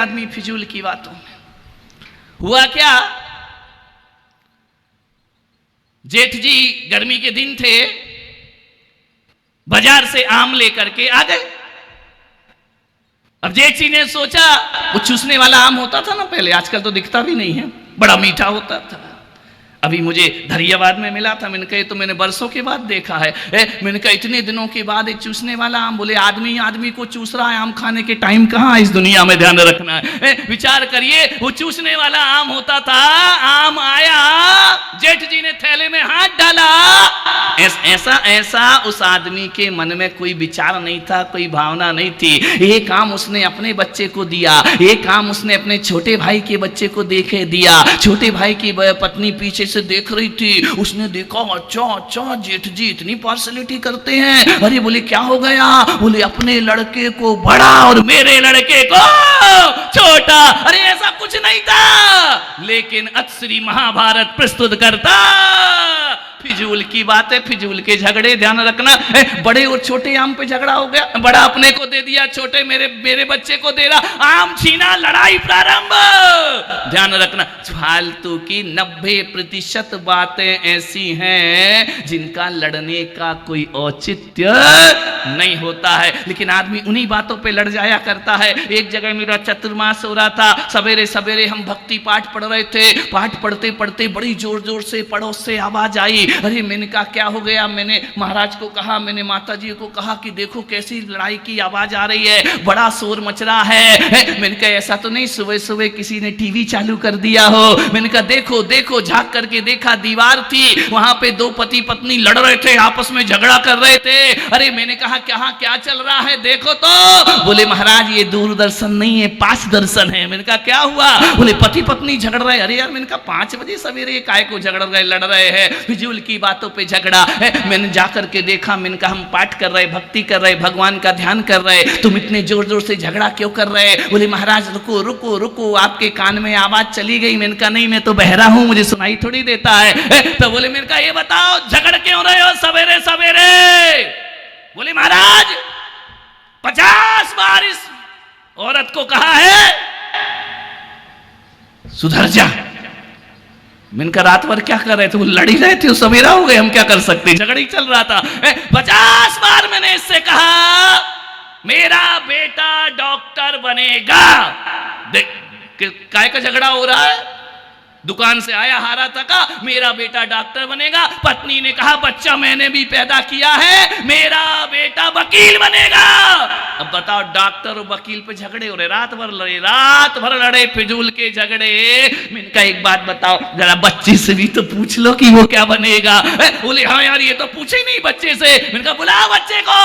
आदमी फिजूल की बातों में। हुआ क्या, जेठ जी गर्मी के दिन थे, बाजार से आम लेकर के आ गए। अब जेठ जी ने सोचा, वो चूसने वाला आम होता था ना पहले, आजकल तो दिखता भी नहीं है, बड़ा मीठा होता था। अभी मुझे धरियाबाद में मिला था, मैंने कहा तो मैंने बरसों के बाद देखा है। मैंने कहा इतने दिनों के बाद एक चूसने वाला आम। बोले आदमी आदमी को चूस रहा है, आम खाने के टाइम कहाँ इस दुनिया में, ध्यान रखना है। विचार करिए, वो चूसने वाला आम होता था। आम आया, जेठ जी ने थैले में हाथ डाला, ऐसा उस आदमी के मन में कोई विचार नहीं था, कोई भावना नहीं थी। एक आम उसने अपने बच्चे को दिया, एक आम उसने अपने छोटे भाई के बच्चे को देखे दिया। छोटे भाई की पत्नी पीछे से देख रही थी, उसने देखा अच्छा जेठ जी इतनी पार्शलिटी करते हैं। अरे बोले क्या हो गया? बोले अपने लड़के को बड़ा और मेरे लड़के को छोटा। अरे ऐसा कुछ नहीं था, लेकिन अक्षरी महाभारत प्रस्तुत करता। फिजूल की बात है, फिजूल के झगड़े, ध्यान रखना। बड़े और छोटे आम पे झगड़ा हो गया, बड़ा अपने को दे दिया, छोटे मेरे बच्चे को दे रहा, आम छीना, लड़ाई प्रारंभ। ध्यान रखना, फालतू की 90% बातें ऐसी हैं जिनका लड़ने का कोई औचित्य नहीं होता है, लेकिन आदमी उन्हीं बातों पे लड़ जाया करता है। एक जगह मेरा चतुर्मास हो रहा था, सवेरे सवेरे हम भक्ति पाठ पढ़ रहे थे। पाठ पढ़ते पढ़ते बड़ी जोर जोर से पड़ोस से आवाज आई। अरे मैंने कहा क्या हो गया? मैंने महाराज को कहा, मैंने माता जी को कहा कि देखो कैसी लड़ाई की आवाज आ रही है, बड़ा शोर मच रहा है। मैंने कहा ऐसा तो नहीं सुबह सुबह किसी ने टीवी चालू कर दिया हो? मैंने कहा देखो देखो, झांक करके देखा, दीवार थी, वहां पे दो पति पत्नी लड़ रहे थे, आपस में झगड़ा कर रहे थे। अरे मैंने कहा क्या चल रहा है देखो तो। बोले महाराज ये दूरदर्शन नहीं है, पास दर्शन है। मैंने कहा क्या हुआ? बोले पति पत्नी झगड़ रहे। अरे यार, मैंने कहा 5 बजे सवेरे काय को झगड़ रहे, लड़ रहे हैं, फिजूल की बातों पे झगड़ा है। मैंने जाकर के देखा, मैंने कहा हम पाठ कर रहे, भक्ति कर रहे, भगवान का ध्यान कर रहे, तुम इतने जोर जोर से झगड़ा क्यों कर रहे? बोले महाराज रुको रुको रुको, आपके कान में आवाज चली गई। मैंने कहा नहीं, मैं तो बहरा हूं, मुझे सुनाई थोड़ी देता है। तो बोले मैंने कहा ये बताओ झगड़ क्यों रहे हो सवेरे सवेरे? बोले महाराज 50 बार इस औरत को कहा है सुधर जा। मैंने कहा रात भर क्या कर रहे थे? वो लड़ी रहे थे, सवेरा हो गए, हम क्या कर सकते, झगड़ा ही चल रहा था। 50 बार मैंने इससे कहा मेरा बेटा डॉक्टर बनेगा। देख काय का झगड़ा हो रहा है। दुकान से आया, हारा तका, मेरा बेटा डॉक्टर बनेगा। पत्नी ने कहा बच्चा मैंने भी पैदा किया है, मेरा बेटा वकील बनेगा। अब बताओ, डॉक्टर और वकील पे झगड़े हो रहे, रात भर लड़े फिजूल के झगड़े। मैंने कहा एक बात बताओ, जरा बच्चे से भी तो पूछ लो कि वो क्या बनेगा। बोले हाँ यार, ये तो पूछे ही नहीं बच्चे से। मैंने कहा बुलाओ बच्चे को।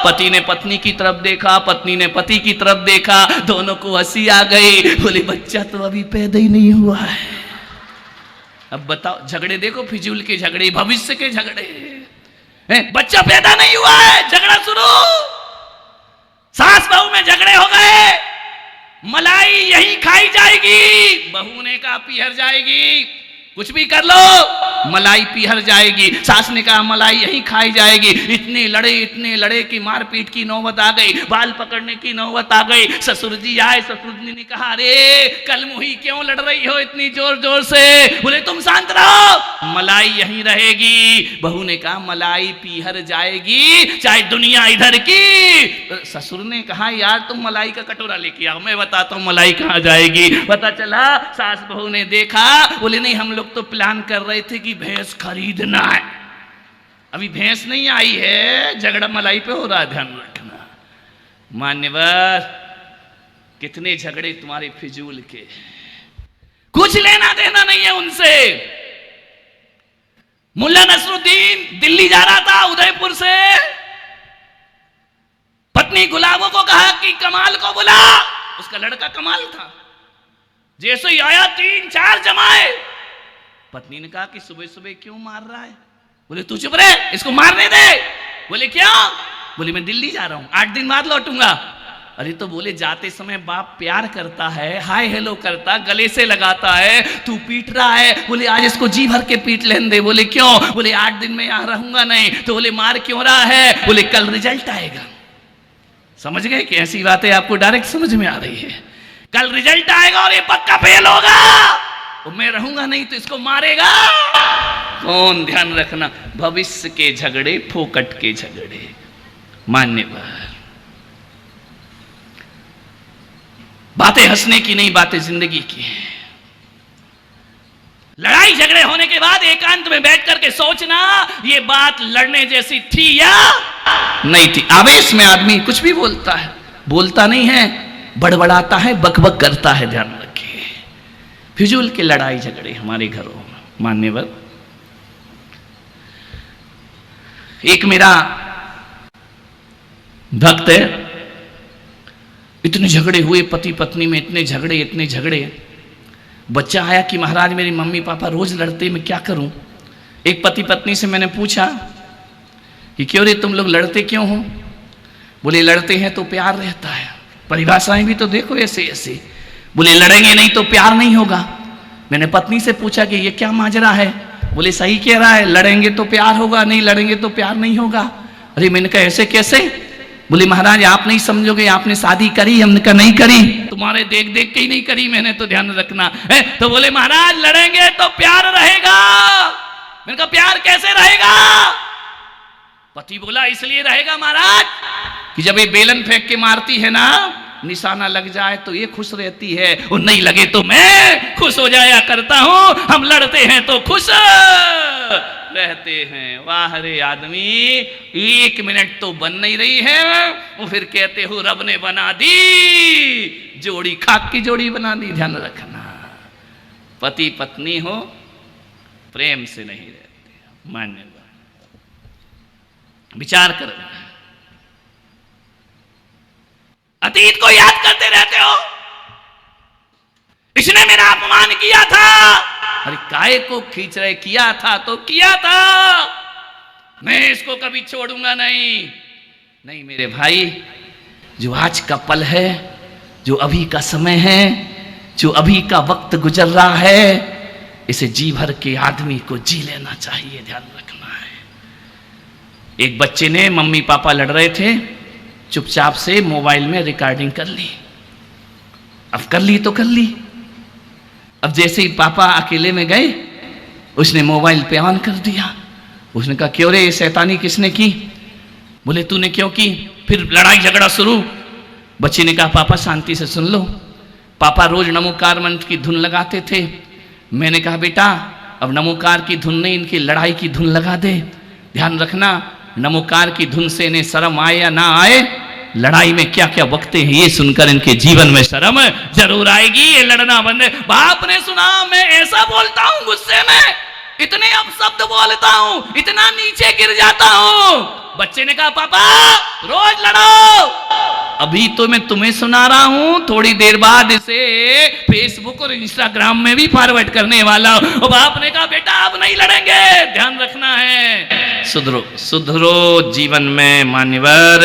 पति ने पत्नी की तरफ देखा, पत्नी ने पति की तरफ देखा, दोनों को हंसी आ गई। बोले बच्चा तो अभी पैदा ही नहीं हुआ है। अब बताओ, झगड़े देखो, फिजूल के झगड़े, भविष्य के झगड़े। बच्चा पैदा नहीं हुआ है, झगड़ा शुरू। सास बहू में झगड़े हो गए, मलाई यहीं खाई जाएगी, बहू ने कहा पीहर जाएगी, कुछ भी कर लो मलाई पीहर जाएगी। सास ने कहा मलाई यहीं खाई जाएगी। इतने लड़े कि मारपीट की नौबत आ गई, बाल पकड़ने की नौबत आ गई। ससुर जी आए, ससुर जी ने कहा अरे कल मुही क्यों लड़ रही हो इतनी जोर जोर से? बोले तुम शांत रहो, मलाई यहीं रहेगी। बहू ने कहा मलाई पीहर जाएगी, चाहे दुनिया इधर की। ससुर ने कहा यार तुम मलाई का कटोरा लेके आओ, मैं बताता हूँ मलाई कहाँ जाएगी। पता चला सास बहू ने देखा, बोले नहीं हम लोग तो प्लान कर रहे थे कि भैंस खरीदना है, अभी भैंस नहीं आई है, झगड़ा मलाई पे हो रहा है, ध्यान रखना। मान्यवर कितने झगड़े तुम्हारे फिजूल के, कुछ लेना देना नहीं है उनसे। मुल्ला नसरुद्दीन दिल्ली जा रहा था उदयपुर से, पत्नी गुलाबों को कहा कि कमाल को बुला। उसका लड़का कमाल था, जैसे ही आया 3-4 जमाए। पत्नी ने कहा कि सुबह सुबह क्यों मार रहा है? बोले तू चुप रहे, इसको मारने दे। बोले क्यों? बोले मैं दिल्ली जा रहा हूं, 8 दिन बाद लौटूंगा। अरे तो बोले जाते समय बाप प्यार करता है, हाय हेलो करता, गले से लगाता है, तू पीट रहा है। बोले आज इसको जी भर के पीट लेने दे। बोले क्यों? बोले 8 दिन में यहां रहूंगा नहीं। तो बोले मार क्यों रहा है? बोले कल रिजल्ट आएगा। समझ गए कि ऐसी बातें आपको डायरेक्ट समझ में आ रही है। कल रिजल्ट आएगा और ये पक्का फेल होगा, तो मैं रहूंगा नहीं तो इसको मारेगा कौन? ध्यान रखना, भविष्य के झगड़े फोकट के झगड़े। मान्यवर बातें हंसने की नहीं, बातें जिंदगी की है। लड़ाई झगड़े होने के बाद एकांत में बैठ करके सोचना ये बात लड़ने जैसी थी या नहीं थी। आवेश में आदमी कुछ भी बोलता है, बोलता नहीं है, बड़बड़ाता है, बकबक करता है। ध्यान रखिए, फिजूल के लड़ाई झगड़े हमारे घरों में। मान्यवर एक मेरा भक्त है, इतने झगड़े हुए पति पत्नी में, इतने झगड़े। बच्चा आया कि महाराज मेरी मम्मी पापा रोज लड़ते, मैं क्या करूं? एक पति पत्नी से मैंने पूछा कि क्यों रे तुम लोग लड़ते क्यों हो? बोले लड़ते हैं तो प्यार रहता है। परिभाषाएं भी तो देखो ऐसे ऐसे। बोले लड़ेंगे नहीं तो प्यार नहीं होगा। मैंने पत्नी से पूछा कि ये क्या माजरा है? बोले सही कह रहा है, लड़ेंगे तो प्यार होगा, नहीं लड़ेंगे तो प्यार नहीं होगा। अरे मैंने कहा ऐसे कैसे? बोले महाराज आप नहीं समझोगे, आपने शादी करी, हमने कहा नहीं करी, तुम्हारे देख देख के ही नहीं करी मैंने, तो ध्यान रखना है। तो बोले महाराज लड़ेंगे तो प्यार रहेगा। मैंने कहा प्यार कैसे रहेगा? पति बोला इसलिए रहेगा महाराज कि जब ये बेलन फेंक के मारती है ना, निशाना लग जाए तो ये खुश रहती है, और नहीं लगे तो मैं खुश हो जाया करता हूं। हम लड़ते हैं तो खुश रहते हैं। वाह रे आदमी, 1 मिनट तो बन नहीं रही है, वो फिर कहते हो रब ने बना दी जोड़ी, खाक की जोड़ी बना दी। ध्यान रखना, पति पत्नी हो प्रेम से नहीं रहते। मान्य विचार करो, अतीत को याद करते रहते हो, इसने मेरा अपमान किया था, अरे काहे को खींच रहे? किया था तो किया था, मैं इसको कभी छोड़ूंगा नहीं। नहीं मेरे भाई, जो आज का पल है, जो अभी का समय है, जो अभी का वक्त गुजर रहा है, इसे जी भर के आदमी को जी लेना चाहिए। ध्यान रखना है। एक बच्चे ने, मम्मी पापा लड़ रहे थे, चुपचाप से मोबाइल में रिकॉर्डिंग कर ली। अब कर ली तो कर ली। अब जैसे ही पापा अकेले में गए, उसने मोबाइल पे ऑन कर दिया। उसने कहा क्यों रे ये शैतानी किसने की? बोले तूने क्यों की? फिर लड़ाई झगड़ा शुरू। बच्चे ने कहा पापा शांति से सुन लो, पापा रोज नमोकार मंत्र की धुन लगाते थे। मैंने कहा बेटा अब नमोकार की धुन नहीं, इनकी लड़ाई की धुन लगा दे। ध्यान रखना, नमोकार की धुन से इन्हें शर्म आए या ना आए, लड़ाई में क्या क्या बकते हैं ये सुनकर इनके जीवन में शर्म जरूर आएगी। ये लड़ना बंद। बाप ने सुना मैं ऐसा बोलता हूं गुस्से में, इतने अपशब्द बोलता हूं, इतना नीचे गिर जाता हूं। बच्चे ने कहा पापा रोज लड़ो। अभी तो मैं तुम्हें सुना रहा हूं, थोड़ी देर बाद इसे फेसबुक और इंस्टाग्राम में भी फॉरवर्ड करने वाला हूं। बाप ने कहा बेटा अब नहीं लड़ेंगे, ध्यान रखना है। सुधरो सुधरो जीवन में। मान्यवर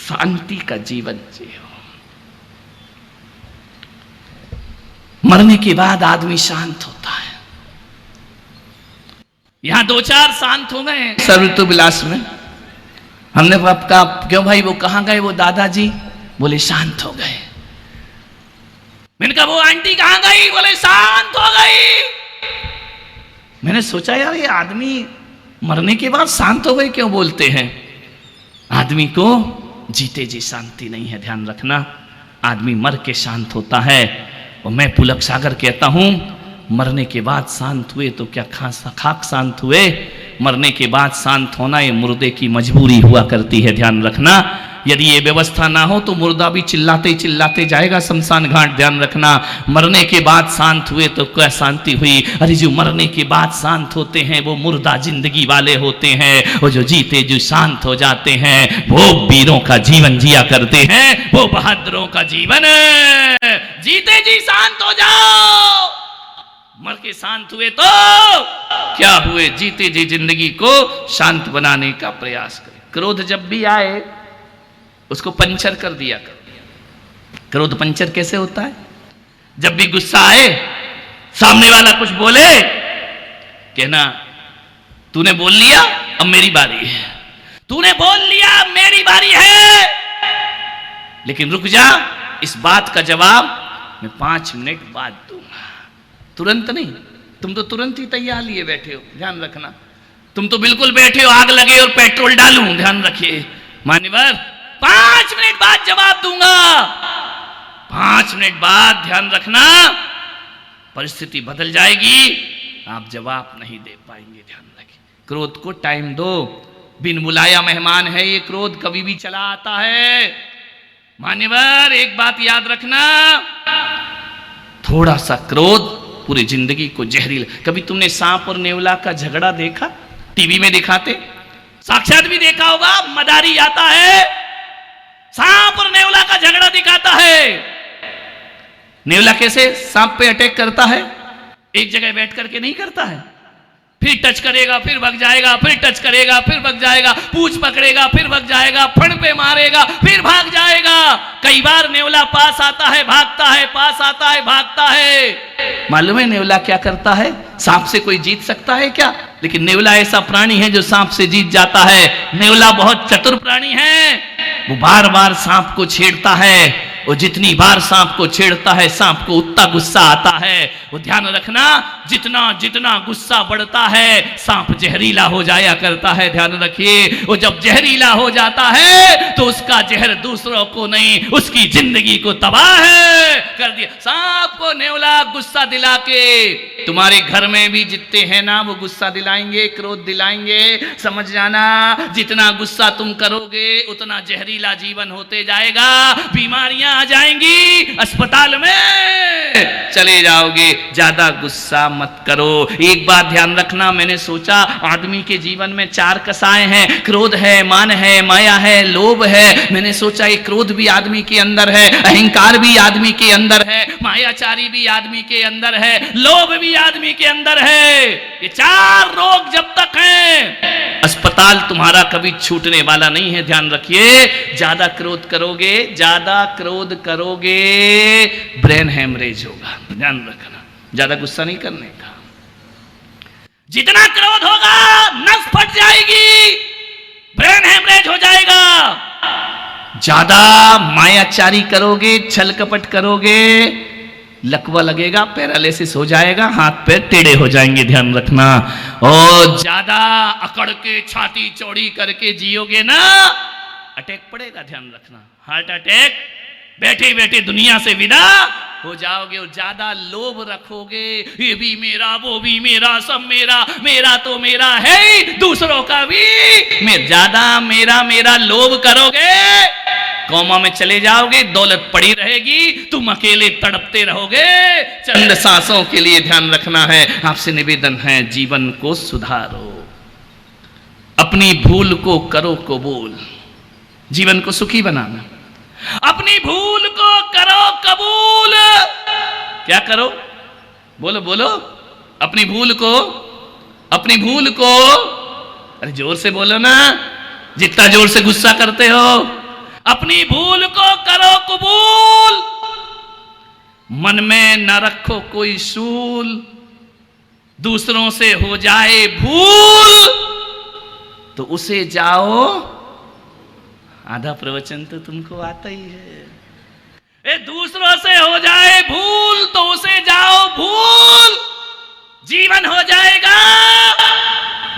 शांति का जीवन जियो। मरने के बाद आदमी शांत होता है। यहां 2-4 शांत हो गए सर्वऋतु विलास में। हमने कहा क्यों भाई वो कहां गए वो दादाजी? बोले शांत हो गए। मैंने कहा वो आंटी कहां गई? बोले शांत हो गई। मैंने सोचा यार ये आदमी मरने के बाद शांत हो गए क्यों बोलते हैं? आदमी को जीते जी शांति नहीं है। ध्यान रखना, आदमी मर के शांत होता है। और मैं पुलक सागर कहता हूं, मरने के बाद शांत हुए तो क्या खाक शांत हुए? मरने के बाद शांत होना ये मुर्दे की मजबूरी हुआ करती है। ध्यान रखना, यदि ये व्यवस्था ना हो तो मुर्दा भी चिल्लाते चिल्लाते जाएगा शमशान घाट। ध्यान रखना, मरने के बाद शांत हुए तो क्या शांति हुई? अरे जो मरने के बाद शांत होते हैं वो मुर्दा जिंदगी वाले होते हैं, और जो जीते जो शांत हो जाते हैं वो वीरों का जीवन जिया करते हैं, वो बहादुरों का जीवन। जीते जी शांत हो जाओ। मर के शांत हुए तो क्या हुए? जीते जी जिंदगी को शांत बनाने का प्रयास करें। क्रोध जब भी आए उसको पंचर कर दिया करो। क्रोध पंचर कैसे होता है? जब भी गुस्सा आए, सामने वाला कुछ बोले, कहना तूने बोल लिया अब मेरी बारी है, तूने बोल लिया अब मेरी बारी है। लेकिन रुक जा, इस बात का जवाब मैं 5 मिनट बाद दूंगा, तुरंत नहीं। तुम तो तुरंत ही तैयार लिए बैठे हो, ध्यान रखना। तुम तो बिल्कुल बैठे हो आग लगे और पेट्रोल डालूं, ध्यान रखिए मान्यवर। 5 मिनट बाद जवाब दूंगा, 5 मिनट बाद ध्यान रखना, परिस्थिति बदल जाएगी, आप जवाब नहीं दे पाएंगे, ध्यान रखिए। क्रोध को टाइम दो, बिन बुलाया मेहमान है ये क्रोध, कभी भी चला आता है। मान्यवर एक बात याद रखना, थोड़ा सा क्रोध पूरी जिंदगी को जहरीला। कभी तुमने सांप और नेवला का झगड़ा देखा? टीवी में दिखाते, साक्षात भी देखा होगा, मदारी आता है, सांप और नेवला का झगड़ा दिखाता है। नेवला कैसे सांप पे अटैक करता है, एक जगह बैठ करके नहीं करता है, फिर टच करेगा फिर भग जाएगा, फिर टच करेगा फिर भग जाएगा, पूंछ पकड़ेगा फिर भग जाएगा, फण पे मारेगा फिर भाग जाएगा। कई बार नेवला पास आता है भागता है, पास आता है भागता है। मालूम है नेवला क्या करता है? सांप से कोई जीत सकता है क्या? लेकिन नेवला ऐसा प्राणी है जो सांप से जीत जाता है। नेवला बहुत चतुर प्राणी है, वो बार बार सांप को छेड़ता है, वो जितनी बार सांप को छेड़ता है सांप को उतना गुस्सा आता है। वो ध्यान रखना, जितना जितना गुस्सा बढ़ता है सांप जहरीला हो जाया करता है, ध्यान रखिए। वो जब जहरीला हो जाता है तो उसका जहर दूसरों को नहीं उसकी जिंदगी को तबाह कर दिया। सांप को नेवला गुस्सा दिला के तुम्हारे घर में भी जितने हैं ना वो गुस्सा दिलाएंगे, क्रोध दिलाएंगे। समझ जाना, जितना गुस्सा तुम करोगे उतना जहरीला जीवन होते जाएगा, बीमारियां आ जाएंगी, अस्पताल में चले जाओगे। ज्यादा गुस्सा मत करो। एक बात ध्यान रखना, मैंने सोचा आदमी के जीवन में 4 कसाएं हैं, क्रोध है, मान है, माया है, लोभ है। मैंने सोचा ये क्रोध भी आदमी के अंदर है, अहंकार भी आदमी के अंदर है, मायाचारी भी आदमी के अंदर है, लोभ भी आदमी के अंदर है। ये 4 रोग जब तक हैं अस्पताल तुम्हारा कभी छूटने वाला नहीं है, ध्यान रखिए। ज्यादा क्रोध करोगे, ज्यादा क्रोध करोगे ब्रेन हेमरेज होगा, ध्यान रखना। ज्यादा गुस्सा नहीं करने का, जितना क्रोध होगा नस फट जाएगी, ब्रेन हेमरेज हो जाएगा। ज्यादा मायाचारी करोगे, छल कपट करोगे, लकवा लगेगा, पैरालिसिस हो जाएगा, हाथ पैर टेढ़े हो जाएंगे, ध्यान रखना। और ज्यादा अकड़ के छाती चौड़ी करके जियोगे ना, अटैक पड़ेगा, ध्यान रखना, हार्ट अटैक। बैठे बैठे दुनिया से विदा हो जाओगे। और ज्यादा लोभ रखोगे, ये भी मेरा, वो भी मेरा, सब मेरा, मेरा तो मेरा है ही, दूसरों का भी मैं। ज्यादा मेरा मेरा लोभ करोगे, कोमा में चले जाओगे, दौलत पड़ी रहेगी, तुम अकेले तड़पते रहोगे। चंद सांसों के लिए ध्यान रखना है। आपसे निवेदन है, जीवन को सुधारो, अपनी भूल को करो कबूल, जीवन को सुखी बनाना। अपनी भूल को करो कबूल। क्या करो? बोलो बोलो, अपनी भूल को, अपनी भूल को, अरे जोर से बोलो ना, जितना जोर से गुस्सा करते हो। अपनी भूल को करो कबूल, मन में न रखो कोई सूल, दूसरों से हो जाए भूल तो उसे जाओ। आधा प्रवचन तो तुमको आता ही है। दूसरों से हो जाए भूल तो उसे जाओ भूल, जीवन हो जाएगा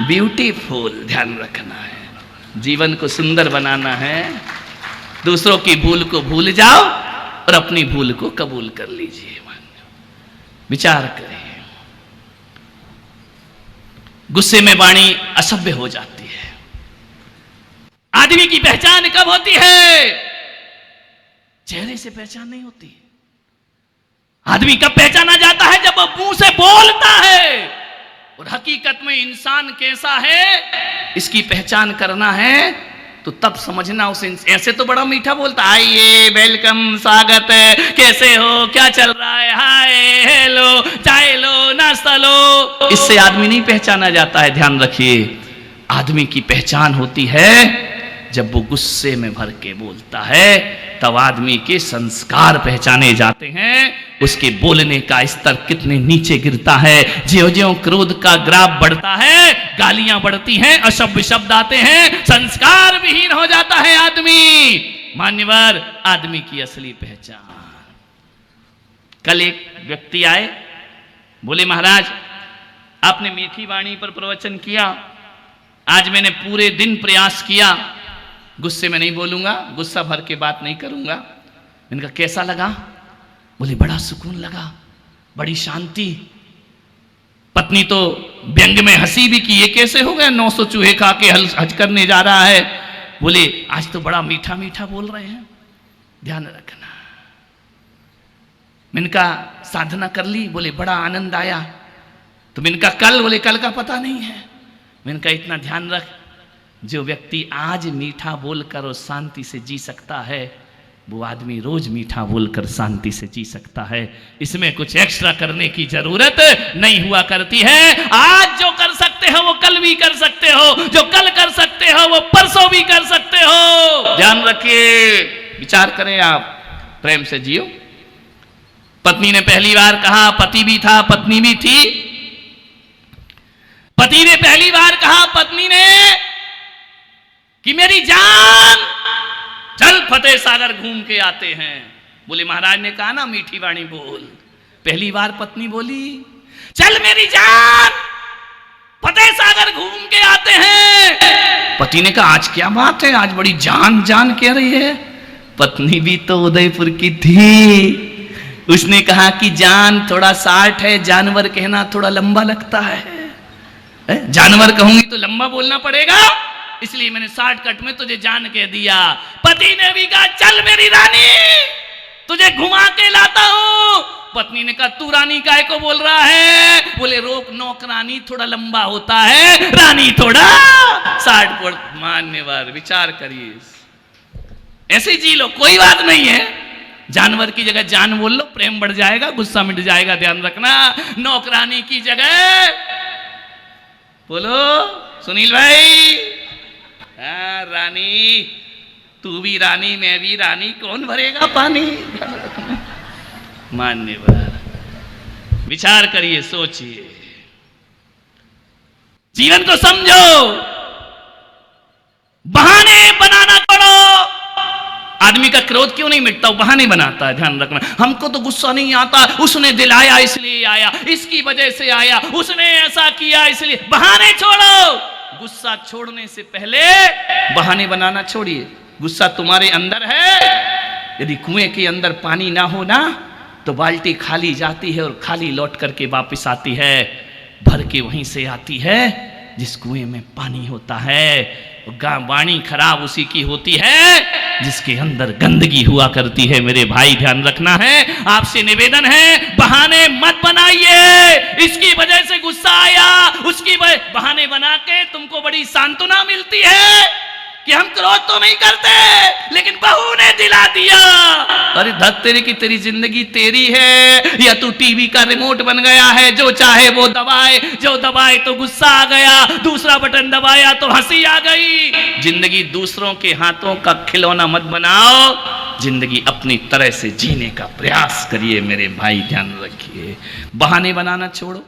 ब्यूटीफुल। ध्यान रखना है, जीवन को सुंदर बनाना है। दूसरों की भूल को भूल जाओ और अपनी भूल को कबूल कर लीजिए। विचार करें, गुस्से में वाणी असभ्य हो जाती है। आदमी की पहचान कब होती है? चेहरे से पहचान नहीं होती। आदमी कब पहचाना जाता है? जब वो मुंह से बोलता है। और हकीकत में इंसान कैसा है इसकी पहचान करना है तो तब समझना उसे। ऐसे तो बड़ा मीठा बोलता, आइए, वेलकम, स्वागत है, कैसे हो, क्या चल रहा है, हाय, हेलो, चाय लो, नाश्ता लो। इससे आदमी नहीं पहचाना जाता है। ध्यान रखिए, आदमी की पहचान होती है जब वो गुस्से में भर के बोलता है, तब आदमी के संस्कार पहचाने जाते हैं। उसके बोलने का स्तर कितने नीचे गिरता है। ज्यों-ज्यों क्रोध का ग्राफ बढ़ता है, गालियां बढ़ती हैं, असभ्य शब्द आते हैं, संस्कार विहीन हो जाता है आदमी। मान्यवर, आदमी की असली पहचान। कल एक व्यक्ति आए, बोले महाराज आपने मीठी वाणी पर प्रवचन किया, आज मैंने पूरे दिन प्रयास किया, गुस्से में नहीं बोलूंगा, गुस्सा भर के बात नहीं करूंगा। मैंने कहा कैसा लगा? बोले बड़ा सुकून लगा, बड़ी शांति। पत्नी तो व्यंग में हंसी भी कि ये कैसे हो गया, 900 चूहे खा के हज करने जा रहा है। बोले आज तो बड़ा मीठा मीठा बोल रहे हैं, ध्यान रखना। मैंने कहा साधना कर ली? बोले बड़ा आनंद आया। तो मैंने कहा कल? बोले कल का पता नहीं है। मैंने कहा इतना ध्यान रख, जो व्यक्ति आज मीठा बोलकर और शांति से जी सकता है, वो आदमी रोज मीठा बोलकर शांति से जी सकता है। इसमें कुछ एक्स्ट्रा करने की जरूरत नहीं हुआ करती है। आज जो कर सकते हो वो कल भी कर सकते हो, जो कल कर सकते हो वो परसों भी कर सकते हो। ध्यान रखिए, विचार करें, आप प्रेम से जियो। पत्नी ने पहली बार कहा, पति भी था पत्नी भी थी, पति ने पहली बार कहा पत्नी ने कि मेरी जान चल फतेह सागर घूम के आते हैं। बोले महाराज ने कहा ना मीठी वाणी बोल। पहली बार पत्नी बोली चल मेरी जान फतेह सागर घूम के आते हैं। पति ने कहा आज क्या बात है, आज बड़ी जान जान कह रही है। पत्नी भी तो उदयपुर की थी, उसने कहा कि जान थोड़ा शार्ट है, जानवर कहना थोड़ा लंबा लगता है। जानवर कहूंगी तो लंबा बोलना पड़ेगा, इसलिए मैंने शॉर्टकट में तुझे जान कह दिया। पति ने भी कहा चल मेरी रानी तुझे घुमा के लाता हूं। पत्नी ने कहा तू रानी काय को बोल रहा है? बोले रोक, नौकरानी थोड़ा लंबा होता है, रानी थोड़ा शॉर्ट। मान्यवर, विचार करिए, ऐसे जी लो, कोई बात नहीं है। जानवर की जगह जान बोल लो, प्रेम बढ़ जाएगा, गुस्सा मिट जाएगा। ध्यान रखना, नौकरानी की जगह बोलो सुनील भाई, रानी, तू भी रानी मैं भी रानी, कौन भरेगा पानी? मान्यवर, विचार करिए, सोचिए, जीवन को समझो, बहाने बनाना छोड़ो। आदमी का क्रोध क्यों नहीं मिटता? वो बहाने बनाता है। ध्यान रखना, हमको तो गुस्सा नहीं आता, उसने दिलाया इसलिए आया, इसकी वजह से आया, उसने ऐसा किया इसलिए। बहाने छोड़ो, गुस्सा छोड़ने से पहले बहाने बनाना छोड़िए। गुस्सा तुम्हारे अंदर है। यदि कुएं के अंदर पानी ना हो ना, तो बाल्टी खाली जाती है और खाली लौट करके वापस आती है, भर के वहीं से आती है जिस कुएं में पानी होता है। वाणी खराब उसी की होती है जिसके अंदर गंदगी हुआ करती है। मेरे भाई ध्यान रखना है, आपसे निवेदन है, बहाने मत बनाइए। इसकी वजह से गुस्सा आया, उसकी वजह, बहाने बना के तुमको बड़ी सांत्वना मिलती है कि हम क्रोध तो नहीं करते, लेकिन बहू ने दिला दिया। अरे धत तेरे की, तेरी जिंदगी तेरी है, या तू टीवी का रिमोट बन गया है, जो चाहे वो दबाए, जो दबाए तो गुस्सा आ गया, दूसरा बटन दबाया तो हंसी आ गई। जिंदगी दूसरों के हाथों का खिलौना मत बनाओ, जिंदगी अपनी तरह से जीने का प्रयास करिए। मेरे भाई ध्यान रखिए, बहाने बनाना छोड़ो।